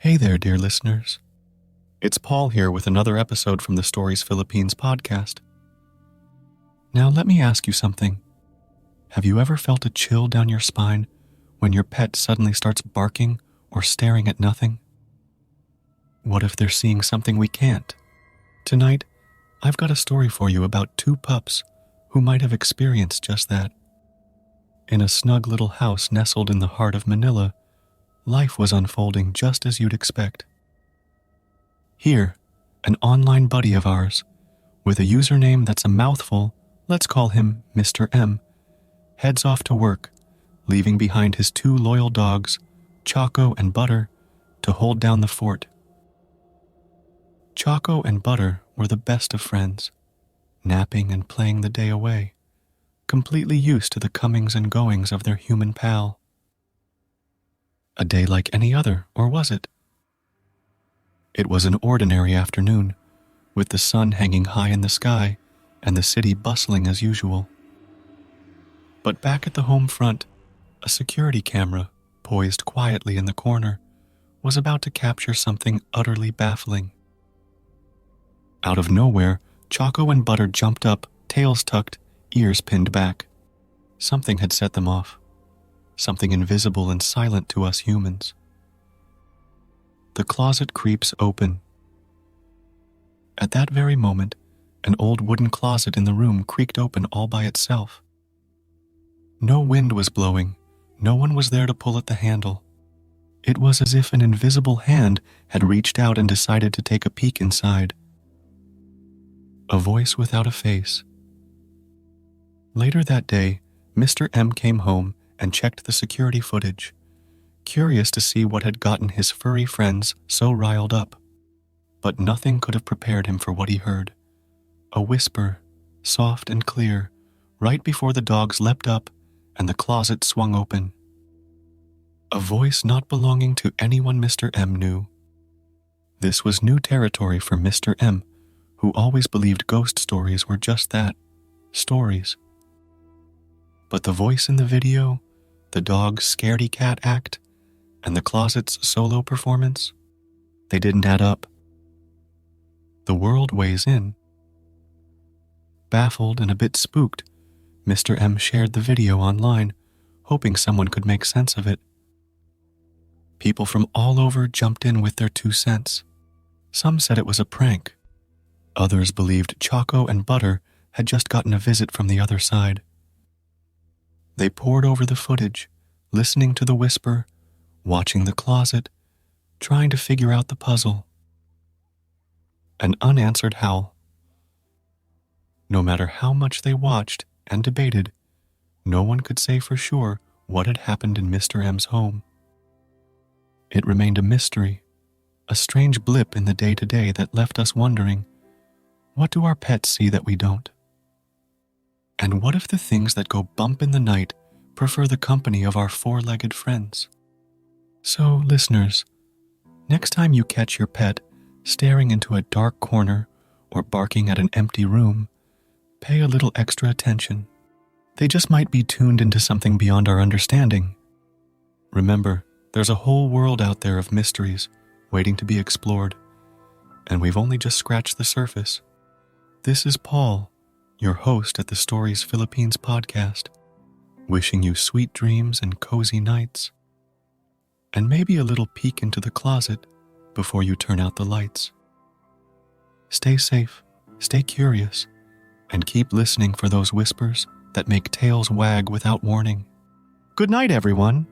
Hey there, dear listeners. It's Paul here with another episode from the Stories Philippines podcast. Now, let me ask you something. Have you ever felt a chill down your spine when your pet suddenly starts barking or staring at nothing? What if they're seeing something we can't? Tonight, I've got a story for you about two pups who might have experienced just that. In a snug little house nestled in the heart of Manila, life was unfolding just as you'd expect. Here, an online buddy of ours, with a username that's a mouthful, let's call him Mr. M, heads off to work, leaving behind his two loyal dogs, Choco and Butter, to hold down the fort. Choco and Butter were the best of friends, napping and playing the day away, completely used to the comings and goings of their human pal. A day like any other, or was it? It was an ordinary afternoon, with the sun hanging high in the sky and the city bustling as usual. But back at the home front, a security camera, poised quietly in the corner, was about to capture something utterly baffling. Out of nowhere, Choco and Butter jumped up, tails tucked, ears pinned back. Something had set them off. Something invisible and silent to us humans. The closet creeps open. At that very moment, an old wooden closet in the room creaked open all by itself. No wind was blowing, no one was there to pull at the handle. It was as if an invisible hand had reached out and decided to take a peek inside. A voice without a face. Later that day, Mr. M came home and checked the security footage, curious to see what had gotten his furry friends so riled up. But nothing could have prepared him for what he heard. A whisper, soft and clear, right before the dogs leapt up and the closet swung open. A voice not belonging to anyone Mr. M knew. This was new territory for Mr. M, who always believed ghost stories were just that, stories. But the voice in the video, the dog's scaredy cat act, and the closet's solo performance, they didn't add up. The world weighs in. Baffled and a bit spooked, Mr. M shared the video online, hoping someone could make sense of it. People from all over jumped in with their 2 cents. Some said it was a prank. Others believed Choco and Butter had just gotten a visit from the other side. They pored over the footage, listening to the whisper, watching the closet, trying to figure out the puzzle. An unanswered howl. No matter how much they watched and debated, no one could say for sure what had happened in Mr. M's home. It remained a mystery, a strange blip in the day-to-day that left us wondering, what do our pets see that we don't? And what if the things that go bump in the night prefer the company of our four-legged friends? So, listeners, next time you catch your pet staring into a dark corner or barking at an empty room, pay a little extra attention. They just might be tuned into something beyond our understanding. Remember, there's a whole world out there of mysteries waiting to be explored, and we've only just scratched the surface. This is Paul, your host at the Stories Philippines podcast, wishing you sweet dreams and cozy nights, and maybe a little peek into the closet before you turn out the lights. Stay safe, stay curious, and keep listening for those whispers that make tails wag without warning. Good night, everyone.